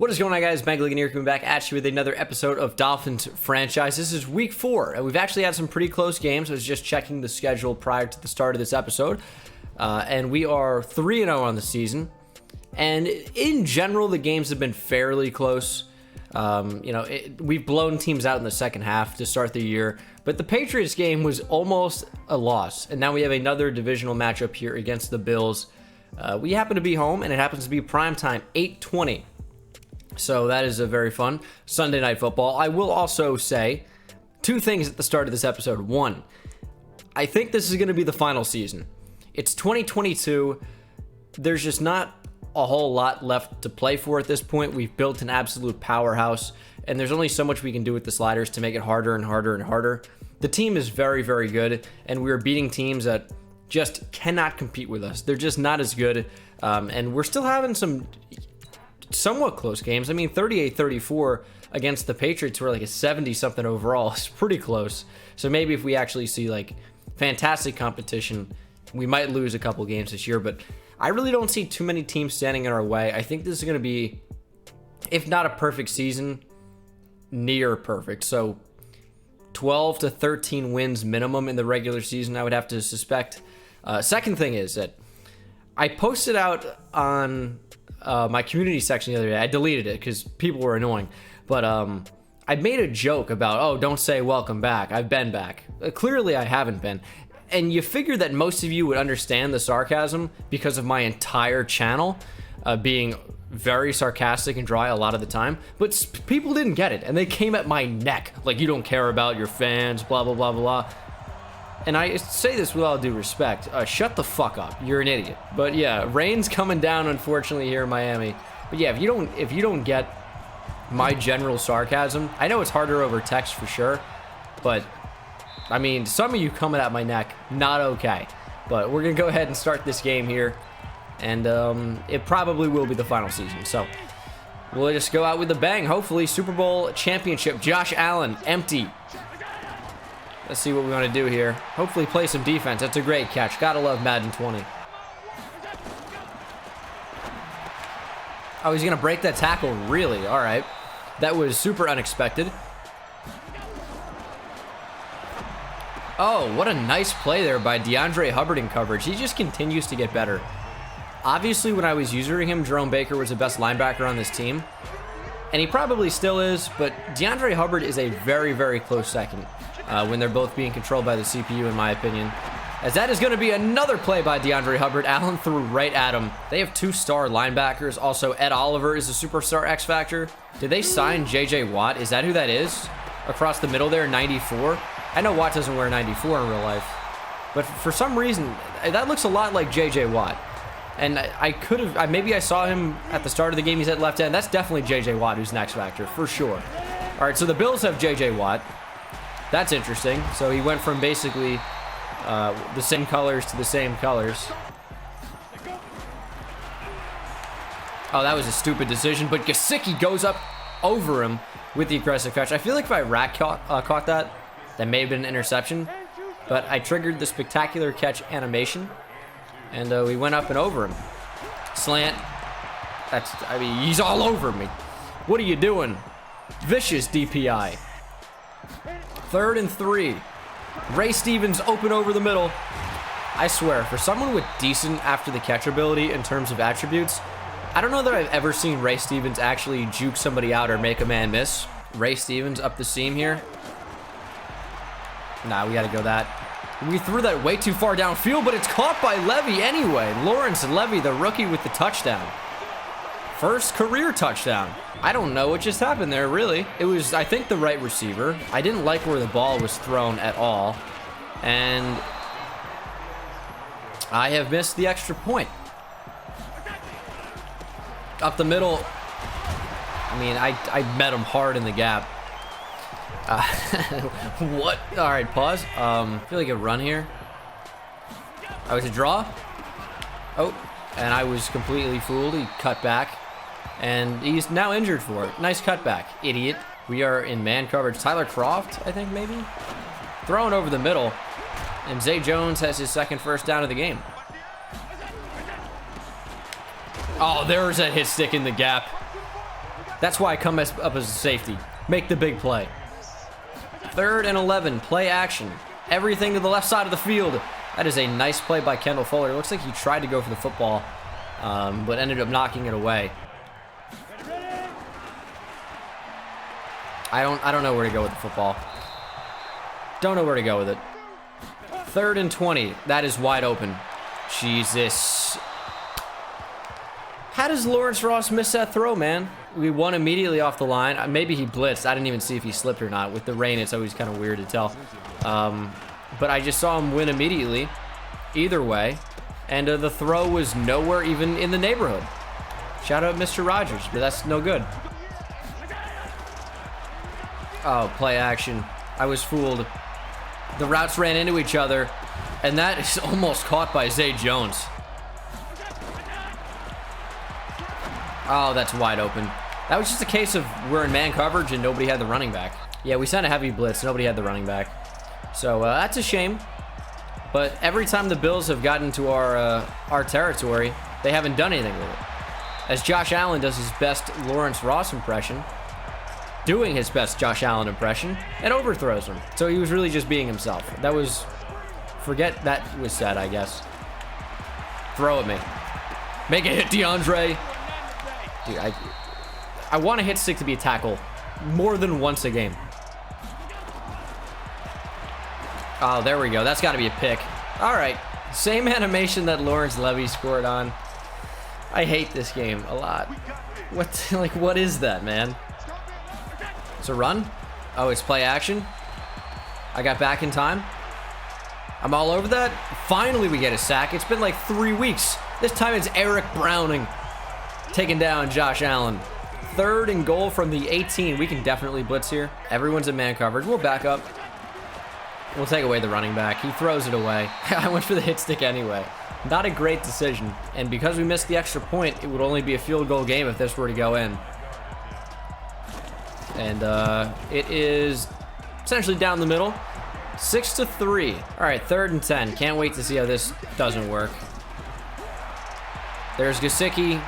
What is going on, guys? Bengal King here, coming back at you with another episode of Dolphins franchise. This is week 4, and we've actually had some pretty close games. I was just checking the schedule prior to the start of this episode, and we are 3-0 on the season. And in general, the games have been fairly close. We've blown teams out in the second half to start the year, but the Patriots game was almost a loss, and now we have another divisional matchup here against the Bills. We happen to be home, and it happens to be primetime, 8:20. So that is a very fun Sunday night football. I will also say two things at the start of this episode. One, I think this is going to be the final season. It's 2022. There's just not a whole lot left to play for at this point. We've built an absolute powerhouse, and there's only so much we can do with the sliders to make it harder and harder and harder. The team is very, very good, and we're beating teams that just cannot compete with us. They're just not as good, and we're still having some somewhat close games. I mean, 38-34 against the Patriots were like a 70-something overall. It's pretty close. So maybe if we actually see like fantastic competition, we might lose a couple games this year, but I really don't see too many teams standing in our way. I think this is going to be, if not a perfect season, near perfect. So 12 to 13 wins minimum in the regular season, I would have to suspect. Second thing is that I posted out on my community section the other day. I deleted it because people were annoying, but I made a joke about, oh, don't say welcome back, I've been back. Clearly I haven't been, and you figure that most of you would understand the sarcasm because of my entire channel being very sarcastic and dry a lot of the time, but people didn't get it, and they came at my neck like, you don't care about your fans, blah blah blah blah. And I say this with all due respect, shut the fuck up, you're an idiot. But yeah, rain's coming down unfortunately here in Miami. But yeah, if you don't get my general sarcasm, I know it's harder over text for sure, but I mean, some of you coming at my neck, not okay. But we're gonna go ahead and start this game here, and it probably will be the final season. So we'll just go out with a bang. Hopefully, Super Bowl championship. Josh Allen, empty. Let's see what we want to do here. Hopefully play some defense. That's a great catch. Gotta love Madden 20. Oh, he's going to break that tackle. Really? All right. That was super unexpected. Oh, what a nice play there by DeAndre Hubbard in coverage. He just continues to get better. Obviously, when I was using him, Jerome Baker was the best linebacker on this team. And he probably still is, but DeAndre Hubbard is a very, very close second. When they're both being controlled by the CPU, in my opinion. As that is going to be another play by DeAndre Hubbard. Allen threw right at him. They have 2-star linebackers. Also, Ed Oliver is a superstar X Factor. Did they sign J.J. Watt? Is that who that is? Across the middle there, 94. I know Watt doesn't wear 94 in real life, but for some reason, that looks a lot like J.J. Watt. And I could have, maybe I saw him at the start of the game. He's at left end. That's definitely J.J. Watt who's an X Factor, for sure. All right, so the Bills have J.J. Watt. That's interesting. So he went from basically the same colors to the same colors. Oh, that was a stupid decision, but Gesicki goes up over him with the aggressive catch. I feel like if I caught that, that may have been an interception, but I triggered the spectacular catch animation, and we went up and over him. Slant. I mean, he's all over me. What are you doing? Vicious DPI. 3rd and 3. Ray Stevens open over the middle. I swear, for someone with decent after the catch ability in terms of attributes, I don't know that I've ever seen Ray Stevens actually juke somebody out or make a man miss. Ray Stevens up the seam here. Nah, we gotta go that. We threw that way too far downfield, but it's caught by Levy anyway. Lawrence Levy, the rookie, with the touchdown. First career touchdown. I don't know what just happened there, really. It was, I think, the right receiver. I didn't like where the ball was thrown at all. And I have missed the extra point. Up the middle. I mean, I met him hard in the gap. What? All right, pause. I feel like a run here. I was a draw. Oh, and I was completely fooled. He cut back. And he's now injured for it. Nice cutback, idiot. We are in man coverage. Tyler Croft, I think, maybe? Thrown over the middle. And Zay Jones has his second first down of the game. Oh, there's that hit stick in the gap. That's why I come up as a safety. Make the big play. 3rd and 11, play action. Everything to the left side of the field. That is a nice play by Kendall Fuller. It looks like he tried to go for the football, but ended up knocking it away. I don't know where to go with the football. Don't know where to go with it. 3rd and 20. That is wide open. Jesus. How does Lawrence Ross miss that throw, man? We won immediately off the line. Maybe he blitzed. I didn't even see if he slipped or not. With the rain, it's always kind of weird to tell. But I just saw him win immediately. Either way. And the throw was nowhere even in the neighborhood. Shout out Mr. Rogers, but that's no good. Oh, play action. I was fooled. The routes ran into each other, and that is almost caught by Zay Jones. Oh, that's wide open. That was just a case of we're in man coverage and nobody had the running back. Yeah, we sent a heavy blitz. Nobody had the running back. So that's a shame. But every time the Bills have gotten to our territory, they haven't done anything with it. As Josh Allen does his best Lawrence Ross impression, doing his best Josh Allen impression, and overthrows him. So he was really just being himself. That was, forget that was said, I guess. Throw at me. Make it hit DeAndre. Dude, I want to hit stick to be a tackle more than once a game. Oh, there we go. That's got to be a pick. All right. Same animation that Lawrence Levy scored on. I hate this game a lot. What is that, man? It's a run? Oh, it's play action? I got back in time? I'm all over that? Finally we get a sack. It's been like 3 weeks. This time it's Eric Browning taking down Josh Allen. 3rd and goal from the 18. We can definitely blitz here. Everyone's in man coverage. We'll back up. We'll take away the running back. He throws it away. I went for the hit stick anyway. Not a great decision. And because we missed the extra point, it would only be a field goal game if this were to go in. And it is essentially down the middle. 6-3. All right, 3rd and 10. Can't wait to see how this doesn't work. There's Gesicki.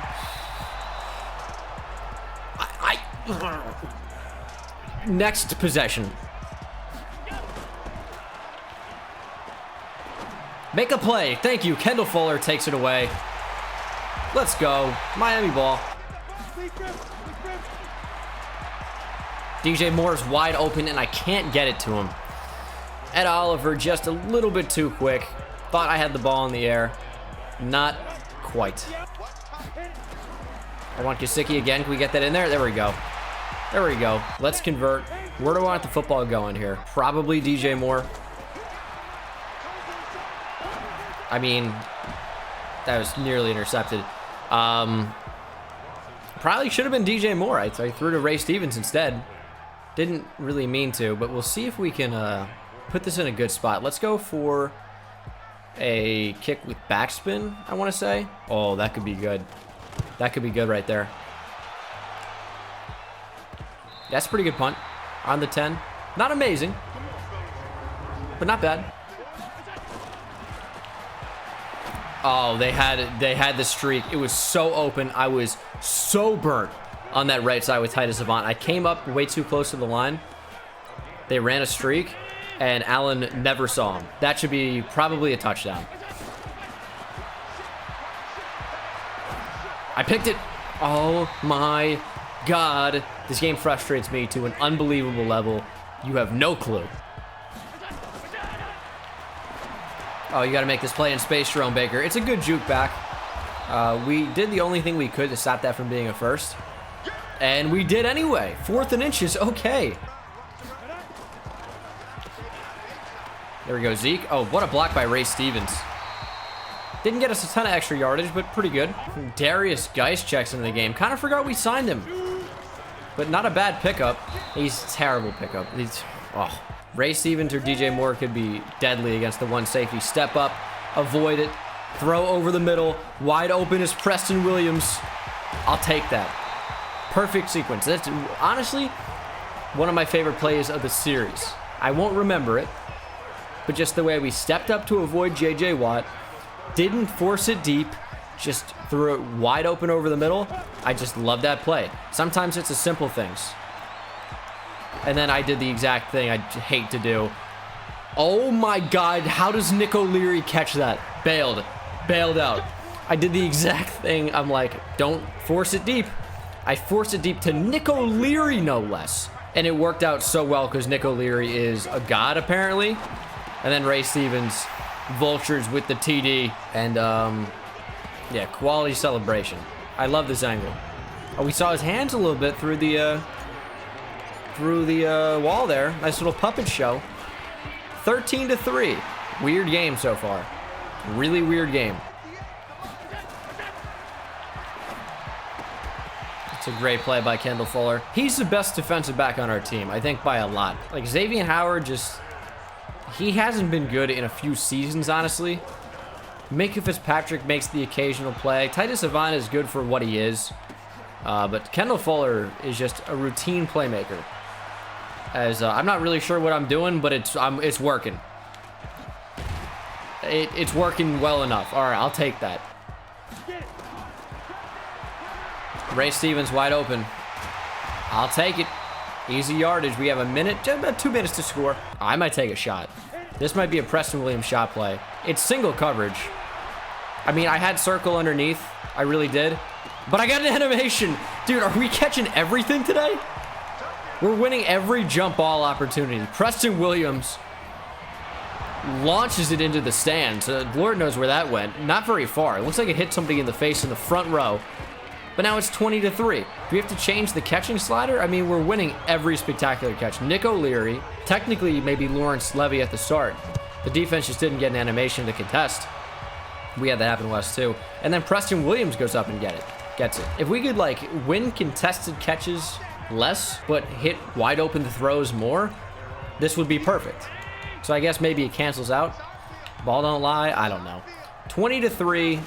Next possession. Make a play. Thank you. Kendall Fuller takes it away. Let's go. Miami ball. DJ Moore's wide open, and I can't get it to him. Ed Oliver just a little bit too quick. Thought I had the ball in the air. Not quite. I want Gesicki again. Can we get that in there? There we go. There we go. Let's convert. Where do I want the football going here? Probably DJ Moore. I mean, that was nearly intercepted. Probably should have been DJ Moore. I threw to Ray Stevens instead. Didn't really mean to, but we'll see if we can put this in a good spot. Let's go for a kick with backspin, I want to say. Oh, that could be good. That could be good right there. That's a pretty good punt on the 10. Not amazing, but not bad. Oh, they had the streak. It was so open. I was so burnt on that right side with Titus Avant. I came up way too close to the line. They ran a streak, and Allen never saw him. That should be probably a touchdown. I picked it. Oh my God. This game frustrates me to an unbelievable level. You have no clue. Oh, you got to make this play in space, Jerome Baker. It's a good juke back. We did the only thing we could to stop that from being a first. And we did anyway. 4th and inches. Okay. There we go, Zeke. Oh, what a block by Ray Stevens. Didn't get us a ton of extra yardage, but pretty good. Darius Geist checks into the game. Kind of forgot we signed him. But not a bad pickup. He's a terrible pickup. Ray Stevens or DJ Moore could be deadly against the one safety. Step up, avoid it, throw over the middle. Wide open is Preston Williams. I'll take that. Perfect sequence. That's honestly one of my favorite plays of the series. I won't remember it, but just the way we stepped up to avoid J.J. Watt, didn't force it deep, just threw it wide open over the middle. I just love that play. Sometimes it's the simple things. And then I did the exact thing I hate to do. Oh my God, how does Nick O'Leary catch that? Bailed out. I did the exact thing. I'm like, don't force it deep. I forced it deep to Nick O'Leary, no less. And it worked out so well because Nick O'Leary is a god, apparently. And then Ray Stevens vultures with the TD. And, yeah, quality celebration. I love this angle. Oh, we saw his hands a little bit through the wall there. Nice little puppet show. 13-3. Weird game so far. Really weird game. It's a great play by Kendall Fuller. He's the best defensive back on our team, I think, by a lot. Like, Xavier Howard just... he hasn't been good in a few seasons, honestly. Minka Fitzpatrick makes the occasional play. Titus Savant is good for what he is. But Kendall Fuller is just a routine playmaker. As I'm not really sure what I'm doing, but it's working. It's working well enough. All right, I'll take that. Ray Stevens wide open. I'll take it. Easy yardage. We have a minute, about 2 minutes to score. I might take a shot. This might be a Preston Williams shot play. It's single coverage. I mean, I had circle underneath. I really did. But I got an animation. Dude, are we catching everything today? We're winning every jump ball opportunity. Preston Williams launches it into the stands. Lord knows where that went. Not very far. It looks like it hit somebody in the face in the front row. But now it's 20-3. Do we have to change the catching slider? I mean, we're winning every spectacular catch. Nick O'Leary, technically maybe Lawrence Levy at the start. The defense just didn't get an animation to contest. We had that happen to us too. And then Preston Williams goes up and gets it. If we could like win contested catches less, but hit wide open throws more, this would be perfect. So I guess maybe it cancels out. Ball don't lie. I don't know. 20-3.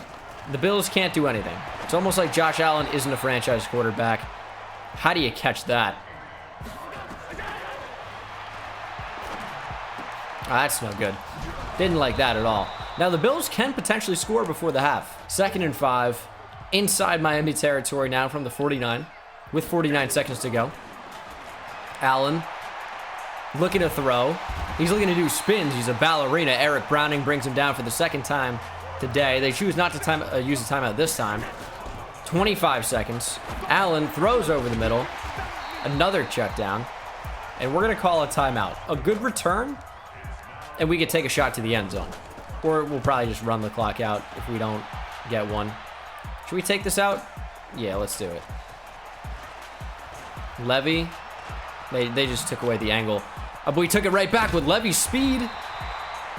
The Bills can't do anything. It's almost like Josh Allen isn't a franchise quarterback. How do you catch that? That's no good. Didn't like that at all. Now the Bills can potentially score before the half. 2nd and 5. Inside Miami territory now from the 49. With 49 seconds to go. Allen looking to throw. He's looking to do spins. He's a ballerina. Eric Browning brings him down for the 2nd time today. They choose not to use the timeout this time. 25 seconds. Allen throws over the middle. Another check down. And we're going to call a timeout. A good return. And we could take a shot to the end zone. Or we'll probably just run the clock out if we don't get one. Should we take this out? Yeah, let's do it. Levy. They just took away the angle. But we took it right back with Levy's speed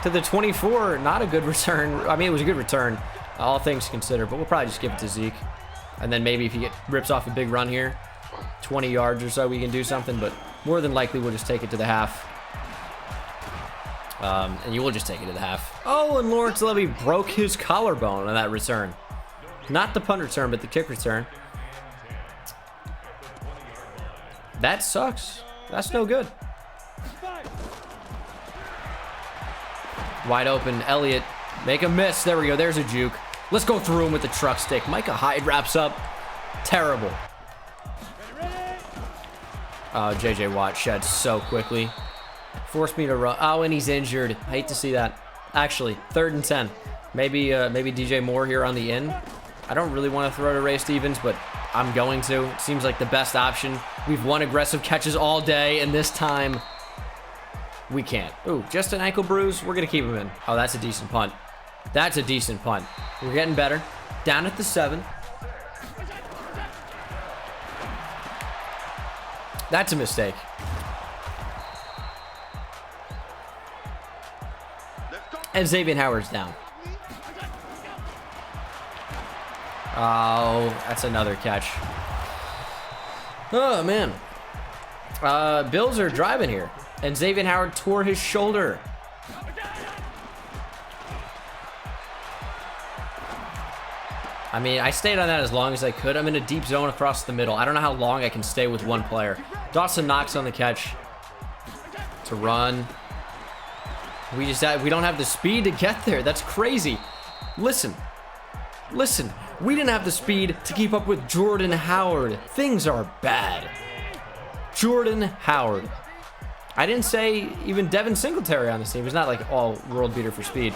to the 24. Not a good return. I mean, it was a good return, all things considered. But we'll probably just give it to Zeke. And then maybe if he rips off a big run here, 20 yards or so, we can do something. But more than likely, we'll just take it to the half. And you will just take it to the half. Oh, and Lawrence Levy broke his collarbone on that return. Not the punt return, but the kick return. That sucks. That's no good. Wide open, Elliott. Make a miss. There we go. There's a juke. Let's go through him with the truck stick. Micah Hyde wraps up. Terrible. Oh, J.J. Watt sheds so quickly. Forced me to run. Oh, and he's injured. I hate to see that. Actually, 3rd and 10. Maybe DJ Moore here on the in. I don't really want to throw to Ray Stevens, but I'm going to. It seems like the best option. We've won aggressive catches all day, and this time we can't. Ooh, just an ankle bruise. We're going to keep him in. Oh, that's a decent punt. That's a decent punt. We're getting better. Down at the 7. That's a mistake. And Xavier Howard's down. Oh, that's another catch. Oh, man. Bills are driving here. And Xavier Howard tore his shoulder. I mean, I stayed on that as long as I could. I'm in a deep zone across the middle. I don't know how long I can stay with one player. Dawson Knox on the catch to run. We don't have the speed to get there. That's crazy. Listen, Listen, we didn't have the speed to keep up with Jordan Howard. Things are bad. Jordan Howard. I didn't say even Devin Singletary on this team. He's not like all world beater for speed.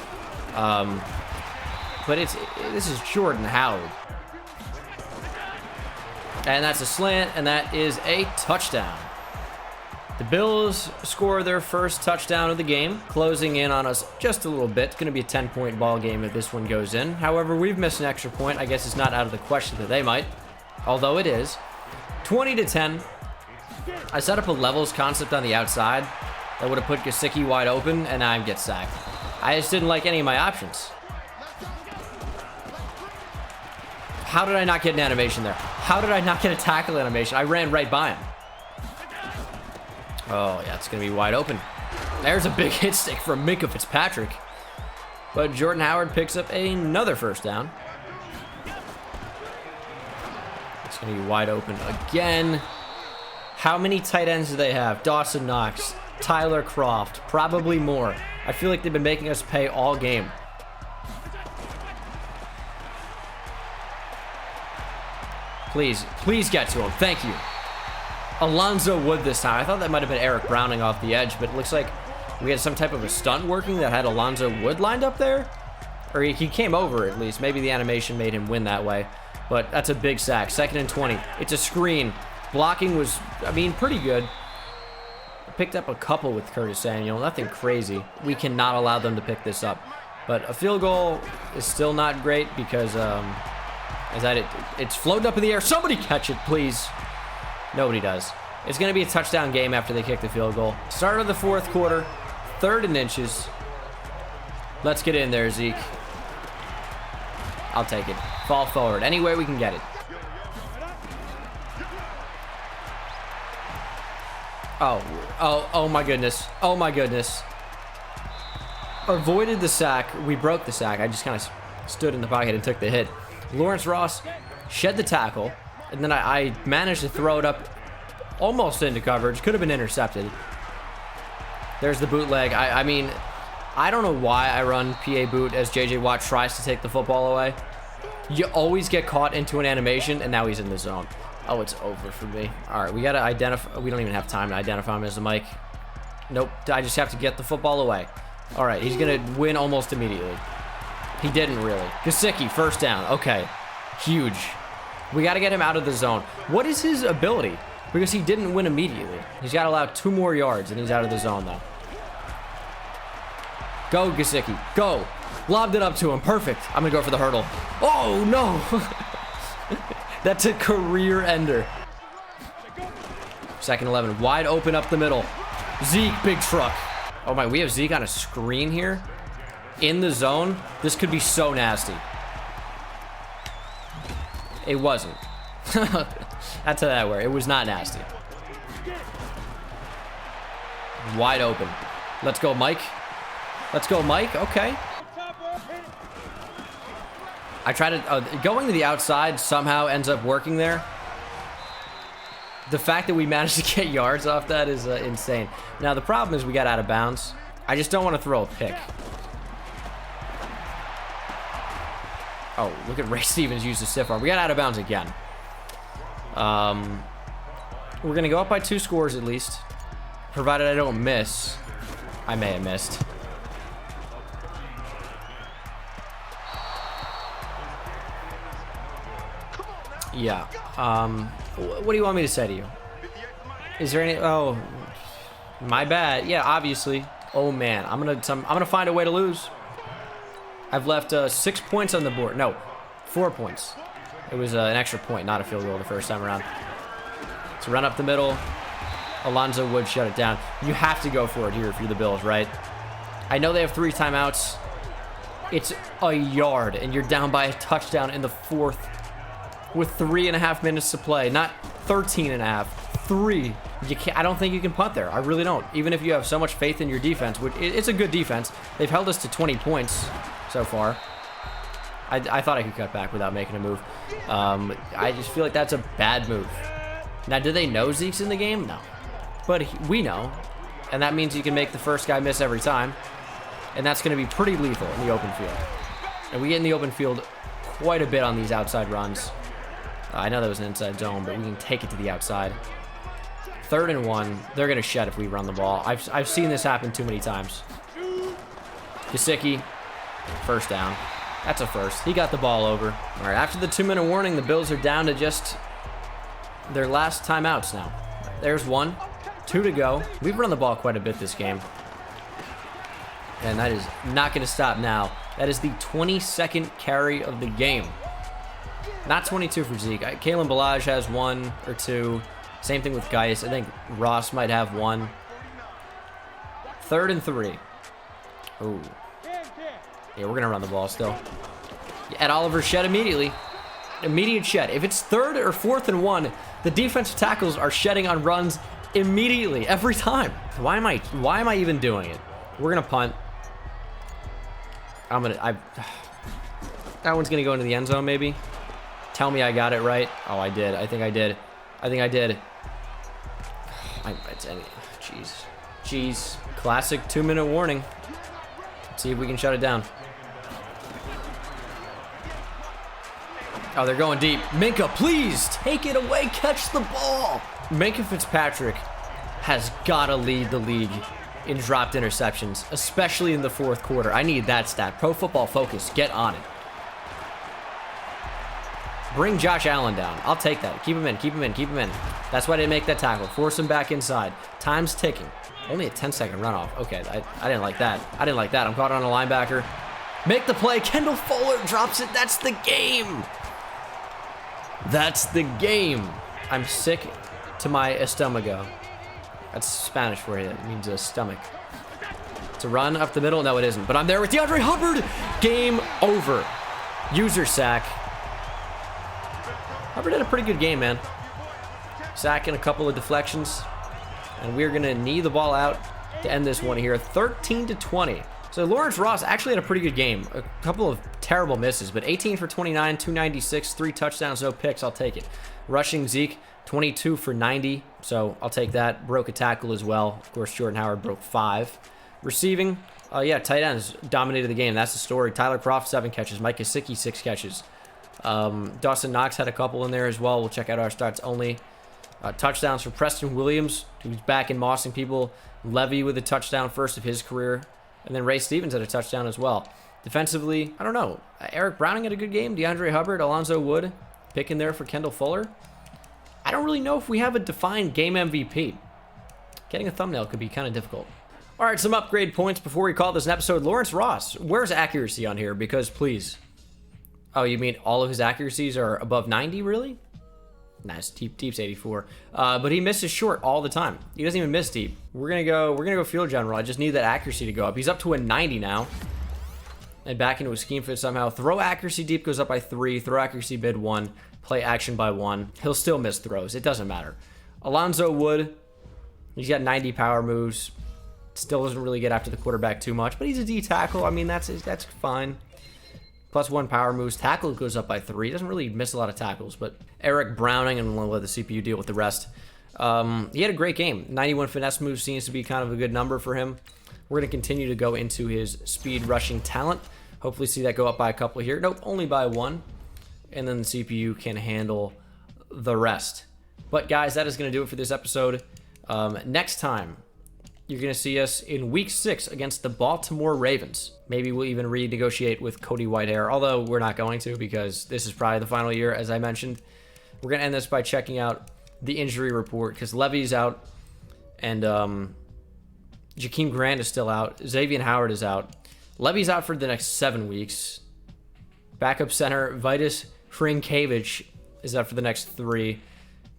But this is Jordan Howard. And that's a slant, and that is a touchdown. The Bills score their first touchdown of the game, closing in on us just a little bit. It's going to be a 10-point ball game if this one goes in. However, we've missed an extra point. I guess it's not out of the question that they might, although it is. 20-10. I set up a levels concept on the outside that would have put Gesicki wide open, and I get sacked. I just didn't like any of my options. How did I not get an animation there? How did I not get a tackle animation? I ran right by him. Oh, yeah, it's going to be wide open. There's a big hit stick from Minkah Fitzpatrick. But Jordan Howard picks up another first down. It's going to be wide open again. How many tight ends do they have? Dawson Knox, Tyler Kroft, probably more. I feel like they've been making us pay all game. Please, please get to him. Thank you. Alonzo Wood this time. I thought that might have been Eric Browning off the edge, but it looks like we had some type of a stunt working that had Alonzo Wood lined up there. Or he came over at least. Maybe the animation made him win that way. But that's a big sack. 2nd and 20. It's a screen. Blocking was, I mean, pretty good. I picked up a couple with Curtis Samuel. Nothing crazy. We cannot allow them to pick this up. But a field goal is still not great because it's floating up in the air. Somebody catch it, please. Nobody does. It's going to be a touchdown game after they kick the field goal. Start of the 4th quarter. 3rd and inches. Let's get in there, Zeke. I'll take it. Fall forward. Any way we can get it. Oh my goodness. Oh my goodness. Avoided the sack. We broke the sack. I just kind of stood in the pocket and took the hit. Lawrence Ross shed the tackle, and then I managed to throw it up almost into coverage. Could have been intercepted. There's the bootleg. I mean, I don't know why I run PA boot as JJ Watt tries to take the football away. You always get caught into an animation, and now he's in the zone. Oh, it's over for me. All right, we got to identify. We don't even have time to identify him as a Mike. Nope, I just have to get the football away. All right, he's going to win almost immediately. He didn't really. Gesicki, first down. Okay, huge. We got to get him out of the zone. What is his ability? Because he didn't win immediately. He's got to allow 2 more yards, and he's out of the zone, though. Go, Gesicki. Go. Lobbed it up to him. Perfect. I'm going to go for the hurdle. Oh, no. That's a career ender. 2nd 11. Wide open up the middle. Zeke, big truck. Oh, my. We have Zeke on a screen here. In the zone. This could be so nasty. It wasn't. I'll tell you that where. It was not nasty. Wide open. Let's go, Mike. Let's go, Mike. Okay. I try to... going to the outside somehow ends up working there. The fact that we managed to get yards off that is insane. Now, the problem is we got out of bounds. I just don't want to throw a pick. Oh, look at Ray Stevens use the stiff arm. We got out of bounds again. We're going to go up by 2 scores at least. Provided I don't miss. I may have missed. Yeah. What do you want me to say to you? Is there any... Oh, my bad. Yeah, obviously. Oh, man. I'm gonna find a way to lose. I've left 6 points on the board. No, 4 points. It was an extra point, not a field goal the first time around. It's a run up the middle. Alonzo Wood shut it down. You have to go for it here if you're the Bills, right? I know they have 3 timeouts. It's a yard, and you're down by a touchdown in the 4th with 3.5 minutes to play. Not 13.5. 3. You can't. I don't think you can punt there. I really don't. Even if you have so much faith in your defense, which it's a good defense. They've held us to 20 points so far. I thought I could cut back without making a move. I just feel like that's a bad move. Now, do they know Zeke's in the game? No. But we know. And that means you can make the first guy miss every time. And that's going to be pretty lethal in the open field. And we get in the open field quite a bit on these outside runs. I know that was an inside zone, but we can take it to the outside. 3rd and 1. They're going to shed if we run the ball. I've seen this happen too many times. Gesicki, first down. That's a first. He got the ball over. All right, after the 2-minute warning, the Bills are down to just their last timeouts now. There's 1. 2 to go. We've run the ball quite a bit this game. And that is not going to stop now. That is the 22nd carry of the game. Not 22 for Zeke. Kalen Ballage has 1 or 2. Same thing with Geis. I think Ross might have 1. 3rd and 3. Ooh. Yeah, we're going to run the ball still. Ed Oliver shed immediately. Immediate shed. If it's 3rd or 4th and 1, the defensive tackles are shedding on runs immediately, every time. Why am I even doing it? We're going to punt. That one's going to go into the end zone, maybe. Tell me I got it right. Oh, I did. I think I did. Jeez. Classic 2-minute warning. Let's see if we can shut it down. Oh, they're going deep. Minka, please take it away. Catch the ball. Minka Fitzpatrick has got to lead the league in dropped interceptions, especially in the 4th quarter. I need that stat. Pro Football Focus, get on it. Bring Josh Allen down. I'll take that. Keep him in. That's why they make that tackle. Force him back inside. Time's ticking. Only a 10-second runoff. Okay, I didn't like that. I'm caught on a linebacker. Make the play. Kendall Fuller drops it. That's the game. I'm sick to my estomago. That's Spanish for you. It means a stomach. It's a run up the middle. No, it isn't. But I'm there with DeAndre Hubbard. Game over. User sack. Hubbard had a pretty good game, man. Sack and a couple of deflections. And we're going to knee the ball out to end this one here. 13-20. So Lawrence Ross actually had a pretty good game. A couple of terrible misses, but 18 for 29, 296, 3 touchdowns, no picks. I'll take it. Rushing Zeke, 22 for 90. So I'll take that. Broke a tackle as well. Of course, Jordan Howard broke 5. Receiving, tight ends dominated the game. That's the story. Tyler Kroft, 7 catches. Mike Gesicki, 6 catches. Dawson Knox had a couple in there as well. We'll check out our stats only. Touchdowns for Preston Williams, who's back in mossing people. Levy with a touchdown, first of his career. And then Ray Stevens had a touchdown as well. Defensively, I don't know. Eric Browning had a good game. DeAndre Hubbard, Alonzo Wood, picking there for Kendall Fuller. I don't really know if we have a defined game MVP. Getting a thumbnail could be kind of difficult. All right, some upgrade points before we call this an episode. Lawrence Ross, where's accuracy on here? Because please. Oh, you mean all of his accuracies are above 90, really? Nice, deep's 84. But he misses short all the time. He doesn't even miss deep. We're gonna go field general. I just need that accuracy to go up. He's up to a 90 now. And back into a scheme fit somehow. Throw accuracy deep goes up by 3. Throw accuracy mid 1. Play action by 1. He'll still miss throws. It doesn't matter. Alonzo Wood, he's got 90 power moves. Still doesn't really get after the quarterback too much, but he's a D tackle. I mean, that's fine. Plus 1 power moves. Tackle goes up by 3. He doesn't really miss a lot of tackles, but Eric Browning, and we'll let the CPU deal with the rest. He had a great game. 91 finesse moves seems to be kind of a good number for him. We're going to continue to go into his speed rushing talent. Hopefully see that go up by a couple here. Nope, only by 1. And then the CPU can handle the rest. But guys, that is going to do it for this episode. Next time, you're going to see us in Week 6 against the Baltimore Ravens. Maybe we'll even renegotiate with Cody Whitehair, although we're not going to because this is probably the final year, as I mentioned. We're going to end this by checking out the injury report because Levy's out and Jakeem Grant is still out. Xavier Howard is out. Levy's out for the next 7 weeks. Backup center Vitus Hrinkevich is out for the next 3.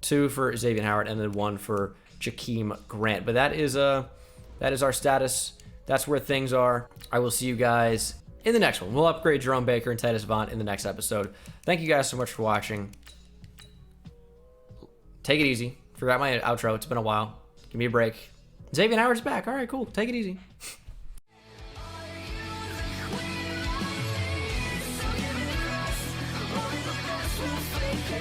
2 for Xavier Howard and then 1 for Jakeem Grant. But that is our status. That's where things are. I will see you guys in the next one. We'll upgrade Jerome Baker and Titus Vaughn in the next episode. Thank you guys so much for watching. Take it easy. Forgot my outro. It's been a while. Give me a break. Xavier Howard's back. All right, cool. Take it easy. We'll